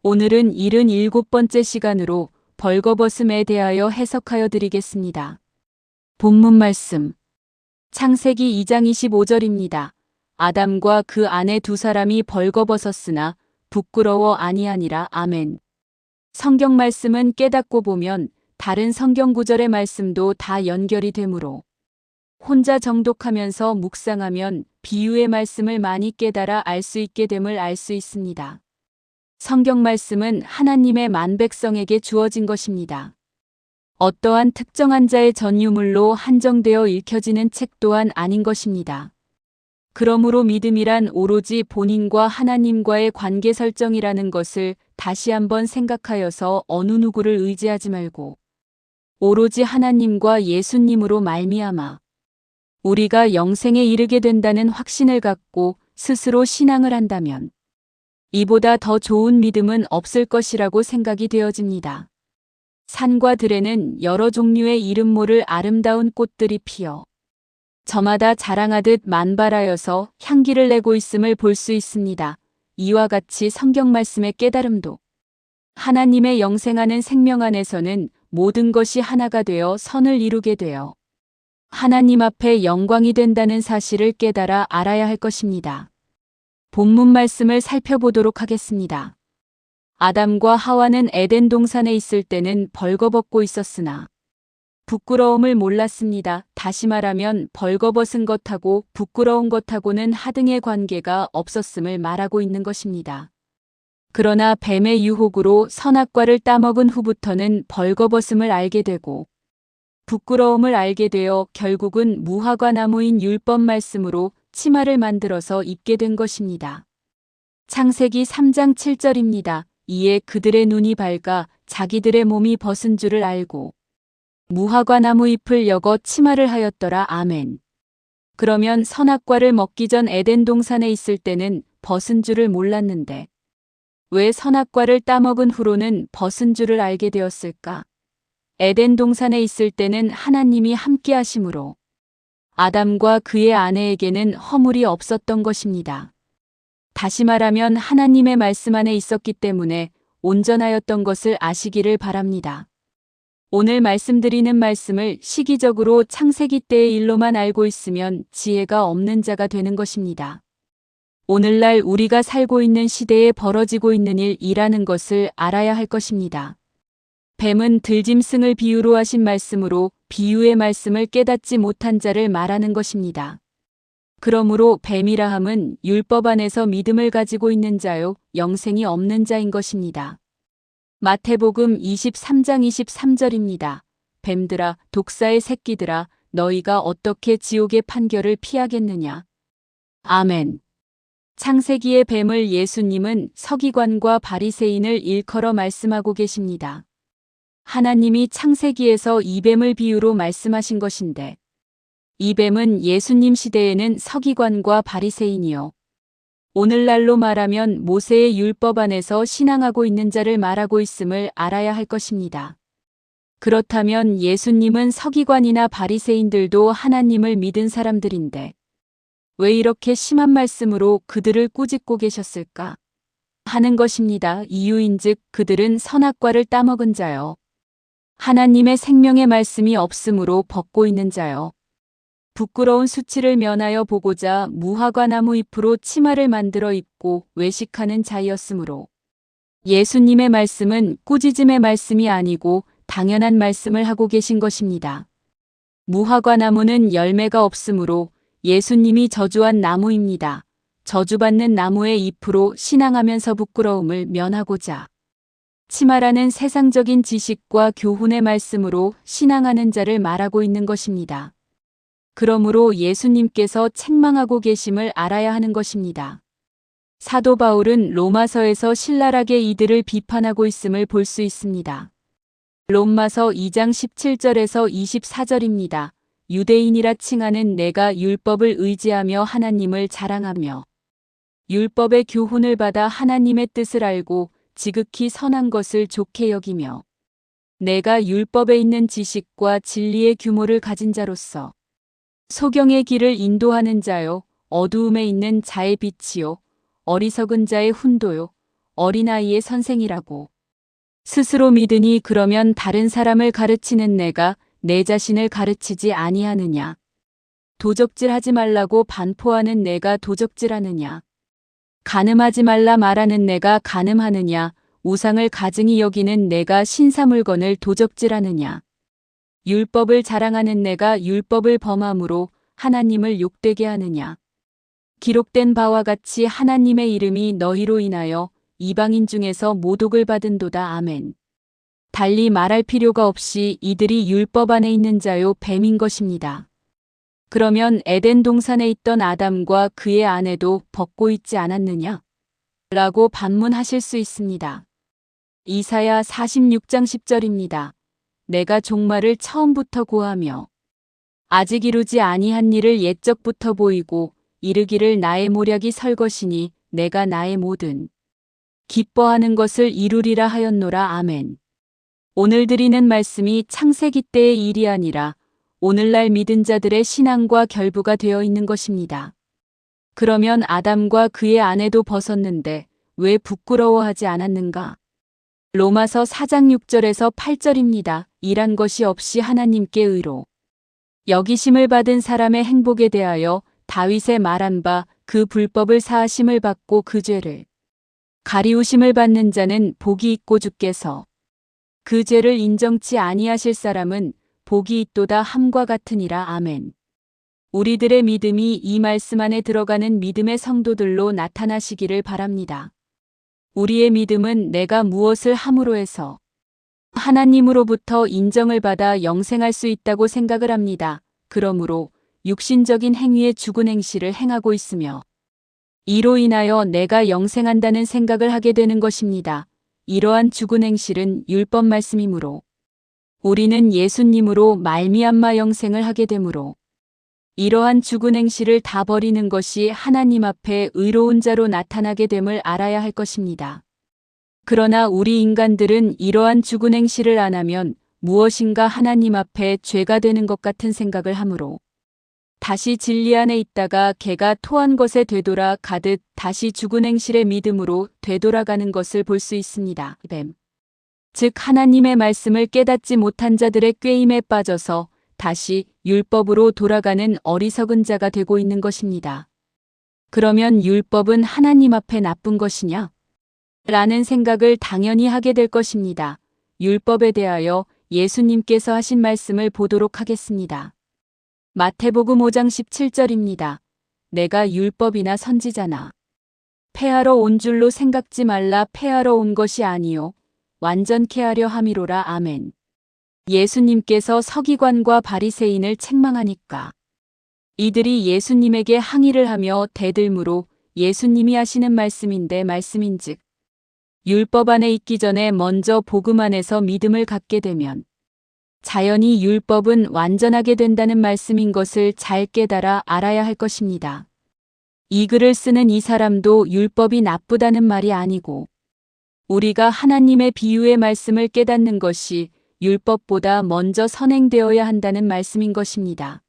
오늘은 77번째 시간으로 벌거벗음에 대하여 해석하여 드리겠습니다. 본문 말씀. 창세기 2장 25절입니다. 아담과 그 아내 두 사람이 벌거벗었으나 부끄러워 아니하니라. 아멘. 성경 말씀은 깨닫고 보면 다른 성경 구절의 말씀도 다 연결이 되므로 혼자 정독하면서 묵상하면 비유의 말씀을 많이 깨달아 알 수 있게 됨을 알 수 있습니다. 성경 말씀은 하나님의 만백성에게 주어진 것입니다. 어떠한 특정한 자의 전유물로 한정되어 읽혀지는 책 또한 아닌 것입니다. 그러므로 믿음이란 오로지 본인과 하나님과의 관계 설정이라는 것을 다시 한번 생각하여서 어느 누구를 의지하지 말고 오로지 하나님과 예수님으로 말미암아 우리가 영생에 이르게 된다는 확신을 갖고 스스로 신앙을 한다면 이보다 더 좋은 믿음은 없을 것이라고 생각이 되어집니다. 산과 들에는 여러 종류의 이름 모를 아름다운 꽃들이 피어 저마다 자랑하듯 만발하여서 향기를 내고 있음을 볼 수 있습니다. 이와 같이 성경 말씀의 깨달음도 하나님의 영생하는 생명 안에서는 모든 것이 하나가 되어 선을 이루게 되어 하나님 앞에 영광이 된다는 사실을 깨달아 알아야 할 것입니다. 본문 말씀을 살펴보도록 하겠습니다. 아담과 하와는 에덴 동산에 있을 때는 벌거벗고 있었으나 부끄러움을 몰랐습니다. 다시 말하면 벌거벗은 것하고 부끄러운 것하고는 하등의 관계가 없었음을 말하고 있는 것입니다. 그러나 뱀의 유혹으로 선악과를 따먹은 후부터는 벌거벗음을 알게 되고 부끄러움을 알게 되어 결국은 무화과 나무인 율법 말씀으로 치마를 만들어서 입게 된 것입니다. 창세기 3장 7절입니다. 이에 그들의 눈이 밝아 자기들의 몸이 벗은 줄을 알고 무화과 나무 잎을 여거 치마를 하였더라. 아멘. 그러면 선악과를 먹기 전 에덴 동산에 있을 때는 벗은 줄을 몰랐는데 왜 선악과를 따먹은 후로는 벗은 줄을 알게 되었을까? 에덴 동산에 있을 때는 하나님이 함께 하심으로 아담과 그의 아내에게는 허물이 없었던 것입니다. 다시 말하면 하나님의 말씀 안에 있었기 때문에 온전하였던 것을 아시기를 바랍니다. 오늘 말씀드리는 말씀을 시기적으로 창세기 때의 일로만 알고 있으면 지혜가 없는 자가 되는 것입니다. 오늘날 우리가 살고 있는 시대에 벌어지고 있는 일이라는 것을 알아야 할 것입니다. 뱀은 들짐승을 비유로 하신 말씀으로 비유의 말씀을 깨닫지 못한 자를 말하는 것입니다. 그러므로 뱀이라 함은 율법 안에서 믿음을 가지고 있는 자요 영생이 없는 자인 것입니다. 마태복음 23장 23절입니다. 뱀들아 독사의 새끼들아 너희가 어떻게 지옥의 판결을 피하겠느냐. 아멘. 창세기의 뱀을 예수님은 서기관과 바리새인을 일컬어 말씀하고 계십니다. 하나님이 창세기에서 이 뱀을 비유로 말씀하신 것인데 이 뱀은 예수님 시대에는 서기관과 바리새인이요 오늘날로 말하면 모세의 율법 안에서 신앙하고 있는 자를 말하고 있음을 알아야 할 것입니다. 그렇다면 예수님은 서기관이나 바리새인들도 하나님을 믿은 사람들인데 왜 이렇게 심한 말씀으로 그들을 꾸짖고 계셨을까 하는 것입니다. 이유인즉 그들은 선악과를 따먹은 자요 하나님의 생명의 말씀이 없으므로 벗고 있는 자요 부끄러운 수치를 면하여 보고자 무화과 나무 잎으로 치마를 만들어 입고 외식하는 자였으므로 예수님의 말씀은 꾸짖음의 말씀이 아니고 당연한 말씀을 하고 계신 것입니다. 무화과 나무는 열매가 없으므로 예수님이 저주한 나무입니다. 저주받는 나무의 잎으로 신앙하면서 부끄러움을 면하고자 치마라는 세상적인 지식과 교훈의 말씀으로 신앙하는 자를 말하고 있는 것입니다. 그러므로 예수님께서 책망하고 계심을 알아야 하는 것입니다. 사도 바울은 로마서에서 신랄하게 이들을 비판하고 있음을 볼 수 있습니다. 로마서 2장 17절에서 24절입니다. 유대인이라 칭하는 내가 율법을 의지하며 하나님을 자랑하며 율법의 교훈을 받아 하나님의 뜻을 알고 지극히 선한 것을 좋게 여기며 내가 율법에 있는 지식과 진리의 규모를 가진 자로서 소경의 길을 인도하는 자요 어두움에 있는 자의 빛이요 어리석은 자의 훈도요 어린아이의 선생이라고. 스스로 믿으니 그러면 다른 사람을 가르치는 내가 내 자신을 가르치지 아니하느냐. 도적질하지 말라고 반포하는 내가 도적질하느냐. 간음하지 말라 말하는 내가 간음하느냐. 우상을 가증히 여기는 내가 신사물건을 도적질하느냐. 율법을 자랑하는 내가 율법을 범함으로 하나님을 욕되게 하느냐. 기록된 바와 같이 하나님의 이름이 너희로 인하여 이방인 중에서 모독을 받은도다. 아멘. 달리 말할 필요가 없이 이들이 율법 안에 있는 자요 뱀인 것입니다. 그러면 에덴 동산에 있던 아담과 그의 아내도 벗고 있지 않았느냐? 라고 반문하실 수 있습니다. 이사야 46장 10절입니다. 내가 종말을 처음부터 고하며 아직 이루지 아니한 일을 옛적부터 보이고 이르기를 나의 모략이 설 것이니 내가 나의 모든 기뻐하는 것을 이루리라 하였노라. 아멘. 오늘 드리는 말씀이 창세기 때의 일이 아니라 오늘날 믿은 자들의 신앙과 결부가 되어 있는 것입니다. 그러면 아담과 그의 아내도 벗었는데 왜 부끄러워하지 않았는가? 로마서 4장 6절에서 8절입니다. 일한 것이 없이 하나님께 의로 여기심을 받은 사람의 행복에 대하여 다윗의 말한 바 그 불법을 사하심을 받고 그 죄를 가리우심을 받는 자는 복이 있고 주께서 그 죄를 인정치 아니하실 사람은 복이 있도다 함과 같으니라. 아멘. 우리들의 믿음이 이 말씀 안에 들어가는 믿음의 성도들로 나타나시기를 바랍니다. 우리의 믿음은 내가 무엇을 함으로 해서 하나님으로부터 인정을 받아 영생할 수 있다고 생각을 합니다. 그러므로 육신적인 행위의 죽은 행실을 행하고 있으며 이로 인하여 내가 영생한다는 생각을 하게 되는 것입니다. 이러한 죽은 행실은 율법 말씀이므로 우리는 예수님으로 말미암아 영생을 하게 되므로 이러한 죽은 행실을 다 버리는 것이 하나님 앞에 의로운 자로 나타나게 됨을 알아야 할 것입니다. 그러나 우리 인간들은 이러한 죽은 행실을 안 하면 무엇인가 하나님 앞에 죄가 되는 것 같은 생각을 하므로 다시 진리 안에 있다가 개가 토한 것에 되돌아 가듯 다시 죽은 행실의 믿음으로 되돌아가는 것을 볼 수 있습니다. 즉 하나님의 말씀을 깨닫지 못한 자들의 꾀임에 빠져서 다시 율법으로 돌아가는 어리석은 자가 되고 있는 것입니다. 그러면 율법은 하나님 앞에 나쁜 것이냐? 라는 생각을 당연히 하게 될 것입니다. 율법에 대하여 예수님께서 하신 말씀을 보도록 하겠습니다. 마태복음 5장 17절입니다. 내가 율법이나 선지자나 폐하러 온 줄로 생각지 말라. 폐하러 온 것이 아니요 완전케 하려 함이로라. 아멘. 예수님께서 서기관과 바리새인을 책망하니까 이들이 예수님에게 항의를 하며 대들므로 예수님이 하시는 말씀인데 말씀인즉 율법 안에 있기 전에 먼저 복음 안에서 믿음을 갖게 되면 자연히 율법은 완전하게 된다는 말씀인 것을 잘 깨달아 알아야 할 것입니다. 이 글을 쓰는 이 사람도 율법이 나쁘다는 말이 아니고 우리가 하나님의 비유의 말씀을 깨닫는 것이 율법보다 먼저 선행되어야 한다는 말씀인 것입니다.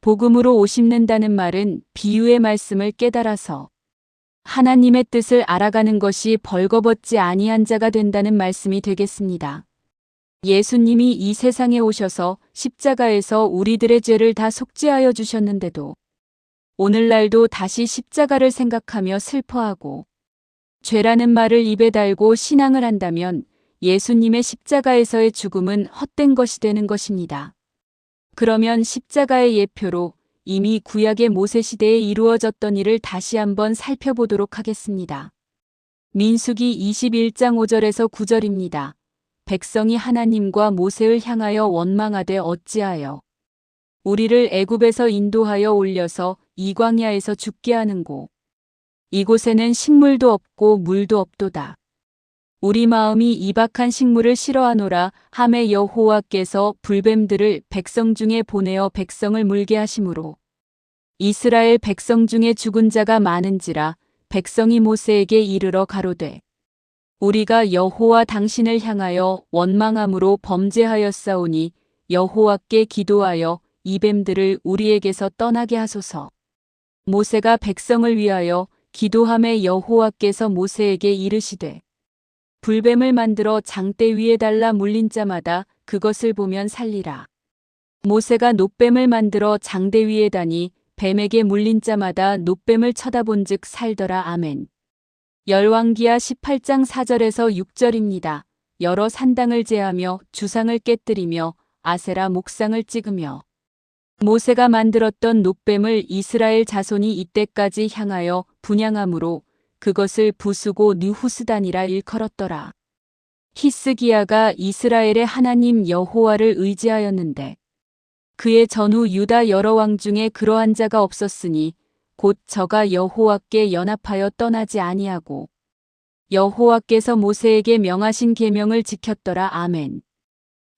복음으로 오심는다는 말은 비유의 말씀을 깨달아서 하나님의 뜻을 알아가는 것이 벌거벗지 아니한 자가 된다는 말씀이 되겠습니다. 예수님이 이 세상에 오셔서 십자가에서 우리들의 죄를 다 속죄하여 주셨는데도 오늘날도 다시 십자가를 생각하며 슬퍼하고 죄라는 말을 입에 달고 신앙을 한다면 예수님의 십자가에서의 죽음은 헛된 것이 되는 것입니다. 그러면 십자가의 예표로 이미 구약의 모세 시대에 이루어졌던 일을 다시 한번 살펴보도록 하겠습니다. 민수기 21장 5절에서 9절입니다. 백성이 하나님과 모세를 향하여 원망하되 어찌하여 우리를 애굽에서 인도하여 올려서 이 광야에서 죽게 하는고 이곳에는 식물도 없고 물도 없도다. 우리 마음이 이박한 식물을 싫어하노라 하매 여호와께서 불뱀들을 백성 중에 보내어 백성을 물게 하심으로 이스라엘 백성 중에 죽은 자가 많은지라 백성이 모세에게 이르러 가로되 우리가 여호와 당신을 향하여 원망함으로 범죄하였사오니 여호와께 기도하여 이 뱀들을 우리에게서 떠나게 하소서. 모세가 백성을 위하여 기도함에 여호와께서 모세에게 이르시되 불뱀을 만들어 장대 위에 달라 물린 자마다 그것을 보면 살리라. 모세가 놋뱀을 만들어 장대 위에 다니 뱀에게 물린 자마다 놋뱀을 쳐다본즉 살더라. 아멘. 열왕기하 18장 4절에서 6절입니다. 여러 산당을 제하며 주상을 깨뜨리며 아세라 목상을 찍으며 모세가 만들었던 놋뱀을 이스라엘 자손이 이때까지 향하여 분향함으로 그것을 부수고 느후스단이라 일컬었더라. 히스기야가 이스라엘의 하나님 여호와를 의지하였는데 그의 전후 유다 여러 왕 중에 그러한 자가 없었으니 곧 저가 여호와께 연합하여 떠나지 아니하고 여호와께서 모세에게 명하신 계명을 지켰더라. 아멘.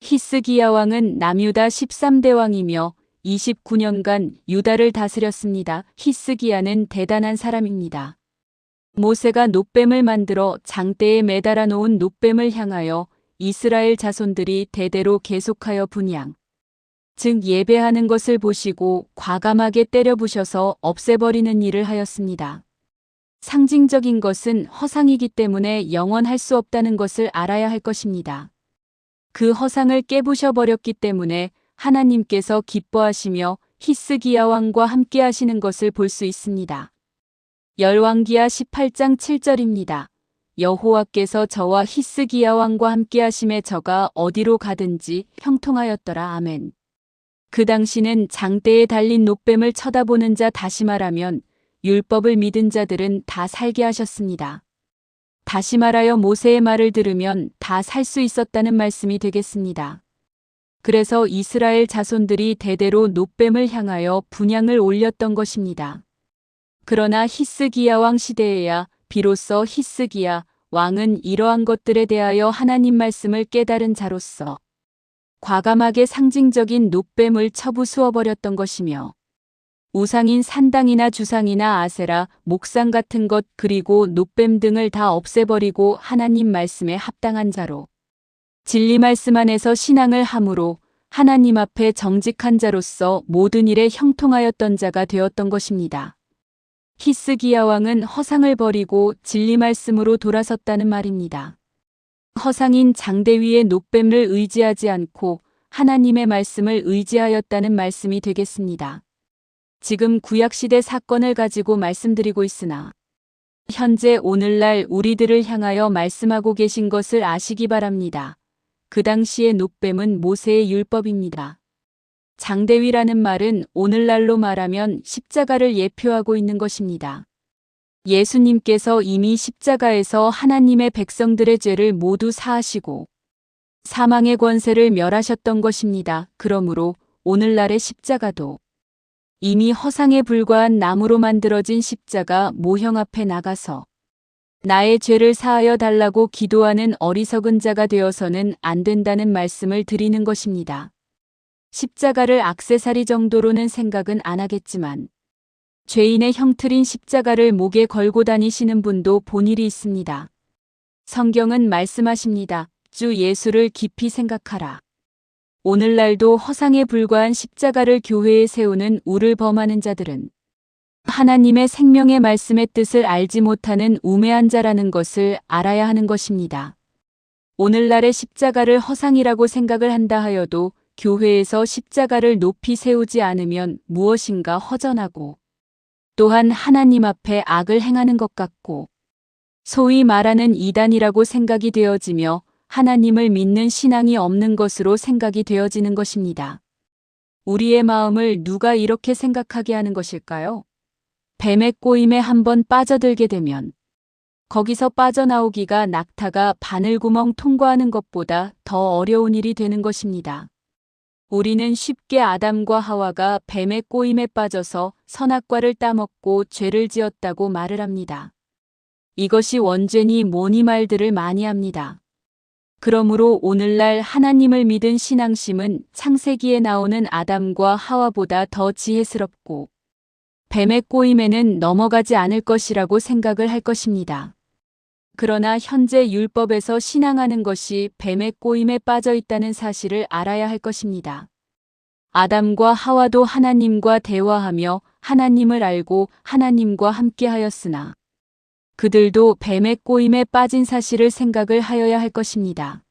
히스기야 왕은 남유다 13대 왕이며 29년간 유다를 다스렸습니다. 히스기야는 대단한 사람입니다. 모세가 놋뱀을 만들어 장대에 매달아 놓은 놋뱀을 향하여 이스라엘 자손들이 대대로 계속하여 분향, 즉 예배하는 것을 보시고 과감하게 때려 부셔서 없애버리는 일을 하였습니다. 상징적인 것은 허상이기 때문에 영원할 수 없다는 것을 알아야 할 것입니다. 그 허상을 깨부셔 버렸기 때문에 하나님께서 기뻐하시며 히스기야 왕과 함께 하시는 것을 볼 수 있습니다. 열왕기하 18장 7절입니다. 여호와께서 저와 히스기야 왕과 함께 하심에 저가 어디로 가든지 형통하였더라. 아멘. 그 당시는 장대에 달린 놋뱀을 쳐다보는 자, 다시 말하면 율법을 믿은 자들은 다 살게 하셨습니다. 다시 말하여 모세의 말을 들으면 다 살 수 있었다는 말씀이 되겠습니다. 그래서 이스라엘 자손들이 대대로 놋뱀을 향하여 분향을 올렸던 것입니다. 그러나 히스기야 왕 시대에야 비로소 히스기야 왕은 이러한 것들에 대하여 하나님 말씀을 깨달은 자로서 과감하게 상징적인 놋뱀을 쳐부수어 버렸던 것이며 우상인 산당이나 주상이나 아세라, 목상 같은 것 그리고 놋뱀 등을 다 없애버리고 하나님 말씀에 합당한 자로 진리 말씀 안에서 신앙을 함으로 하나님 앞에 정직한 자로서 모든 일에 형통하였던 자가 되었던 것입니다. 히스기야 왕은 허상을 버리고 진리 말씀으로 돌아섰다는 말입니다. 허상인 장대 위의 놋뱀을 의지하지 않고 하나님의 말씀을 의지하였다는 말씀이 되겠습니다. 지금 구약시대 사건을 가지고 말씀드리고 있으나 현재 오늘날 우리들을 향하여 말씀하고 계신 것을 아시기 바랍니다. 그 당시의 놋뱀은 모세의 율법입니다. 장대위라는 말은 오늘날로 말하면 십자가를 예표하고 있는 것입니다. 예수님께서 이미 십자가에서 하나님의 백성들의 죄를 모두 사하시고 사망의 권세를 멸하셨던 것입니다. 그러므로 오늘날의 십자가도 이미 허상에 불과한 나무로 만들어진 십자가 모형 앞에 나가서 나의 죄를 사하여 달라고 기도하는 어리석은 자가 되어서는 안 된다는 말씀을 드리는 것입니다. 십자가를 액세서리 정도로는 생각은 안 하겠지만 죄인의 형틀인 십자가를 목에 걸고 다니시는 분도 본 일이 있습니다. 성경은 말씀하십니다. 주 예수를 깊이 생각하라. 오늘날도 허상에 불과한 십자가를 교회에 세우는 우를 범하는 자들은 하나님의 생명의 말씀의 뜻을 알지 못하는 우매한 자라는 것을 알아야 하는 것입니다. 오늘날의 십자가를 허상이라고 생각을 한다 하여도 교회에서 십자가를 높이 세우지 않으면 무엇인가 허전하고 또한 하나님 앞에 악을 행하는 것 같고 소위 말하는 이단이라고 생각이 되어지며 하나님을 믿는 신앙이 없는 것으로 생각이 되어지는 것입니다. 우리의 마음을 누가 이렇게 생각하게 하는 것일까요? 뱀의 꼬임에 한번 빠져들게 되면 거기서 빠져나오기가 낙타가 바늘구멍 통과하는 것보다 더 어려운 일이 되는 것입니다. 우리는 쉽게 아담과 하와가 뱀의 꼬임에 빠져서 선악과를 따먹고 죄를 지었다고 말을 합니다. 이것이 원죄니 뭐니 말들을 많이 합니다. 그러므로 오늘날 하나님을 믿은 신앙심은 창세기에 나오는 아담과 하와보다 더 지혜스럽고 뱀의 꼬임에는 넘어가지 않을 것이라고 생각을 할 것입니다. 그러나 현재 율법에서 신앙하는 것이 뱀의 꼬임에 빠져 있다는 사실을 알아야 할 것입니다. 아담과 하와도 하나님과 대화하며 하나님을 알고 하나님과 함께 하였으나 그들도 뱀의 꼬임에 빠진 사실을 생각을 하여야 할 것입니다.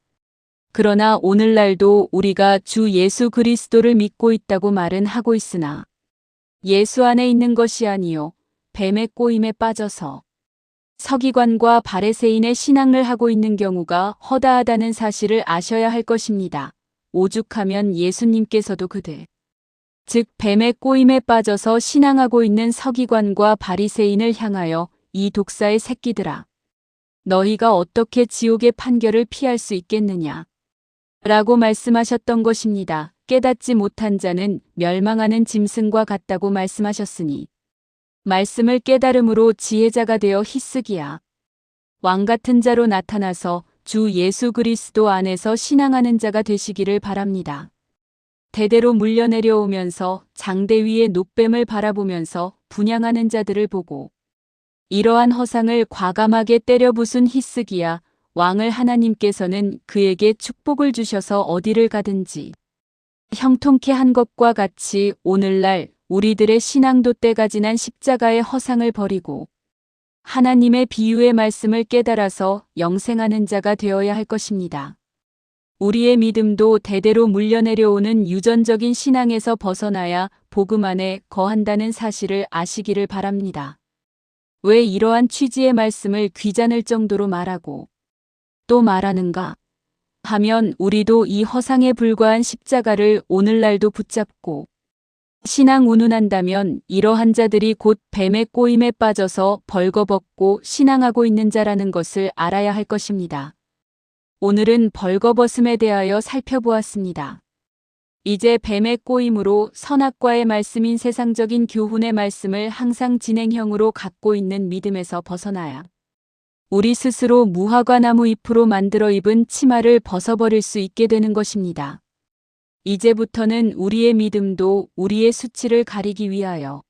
그러나 오늘날도 우리가 주 예수 그리스도를 믿고 있다고 말은 하고 있으나 예수 안에 있는 것이 아니요 뱀의 꼬임에 빠져서 서기관과 바리새인의 신앙을 하고 있는 경우가 허다하다는 사실을 아셔야 할 것입니다. 오죽하면 예수님께서도 그들, 즉 뱀의 꼬임에 빠져서 신앙하고 있는 서기관과 바리새인을 향하여 이 독사의 새끼들아, 너희가 어떻게 지옥의 판결을 피할 수 있겠느냐 라고 말씀하셨던 것입니다. 깨닫지 못한 자는 멸망하는 짐승과 같다고 말씀하셨으니 말씀을 깨달음으로 지혜자가 되어 히스기야 왕 같은 자로 나타나서 주 예수 그리스도 안에서 신앙하는 자가 되시기를 바랍니다. 대대로 물려내려오면서 장대 위의 놋뱀을 바라보면서 분향하는 자들을 보고 이러한 허상을 과감하게 때려 부순 히스기야 왕을 하나님께서는 그에게 축복을 주셔서 어디를 가든지 형통케 한 것과 같이 오늘날 우리들의 신앙도 때가 지난 십자가의 허상을 버리고 하나님의 비유의 말씀을 깨달아서 영생하는 자가 되어야 할 것입니다. 우리의 믿음도 대대로 물려내려오는 유전적인 신앙에서 벗어나야 복음 안에 거한다는 사실을 아시기를 바랍니다. 왜 이러한 취지의 말씀을 귀찮을 정도로 말하고 또 말하는가 하면 우리도 이 허상에 불과한 십자가를 오늘날도 붙잡고 신앙 운운한다면 이러한 자들이 곧 뱀의 꼬임에 빠져서 벌거벗고 신앙하고 있는 자라는 것을 알아야 할 것입니다. 오늘은 벌거벗음에 대하여 살펴보았습니다. 이제 뱀의 꼬임으로 선악과의 말씀인 세상적인 교훈의 말씀을 항상 진행형으로 갖고 있는 믿음에서 벗어나야 우리 스스로 무화과 나무 잎으로 만들어 입은 치마를 벗어버릴 수 있게 되는 것입니다. 이제부터는 우리의 믿음도 우리의 수치를 가리기 위하여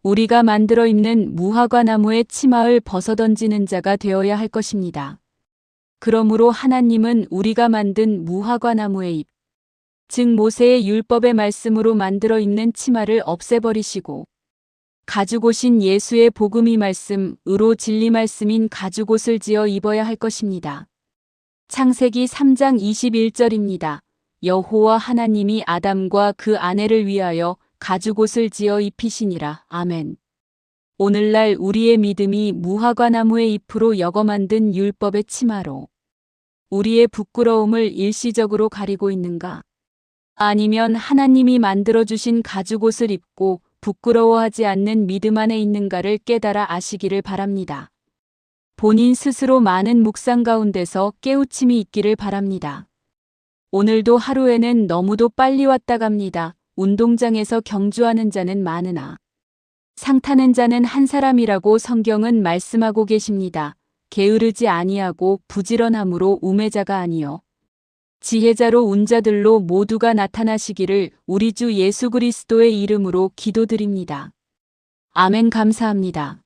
우리가 만들어 입는 무화과 나무의 치마를 벗어던지는 자가 되어야 할 것입니다. 그러므로 하나님은 우리가 만든 무화과 나무의 잎, 즉 모세의 율법의 말씀으로 만들어 입는 치마를 없애버리시고 가죽옷인 예수의 복음이 말씀으로 진리 말씀인 가죽옷을 지어 입어야 할 것입니다. 창세기 3장 21절입니다. 여호와 하나님이 아담과 그 아내를 위하여 가죽옷을 지어 입히시니라. 아멘. 오늘날 우리의 믿음이 무화과 나무의 잎으로 여거 만든 율법의 치마로 우리의 부끄러움을 일시적으로 가리고 있는가? 아니면 하나님이 만들어주신 가죽옷을 입고 부끄러워하지 않는 믿음 안에 있는가를 깨달아 아시기를 바랍니다. 본인 스스로 많은 묵상 가운데서 깨우침이 있기를 바랍니다. 오늘도 하루에는 너무도 빨리 왔다 갑니다. 운동장에서 경주하는 자는 많으나 상 타는 자는 한 사람이라고 성경은 말씀하고 계십니다. 게으르지 아니하고 부지런함으로 우매자가 아니요 지혜자로 운 자들로 모두가 나타나시기를 우리 주 예수 그리스도의 이름으로 기도드립니다. 아멘. 감사합니다.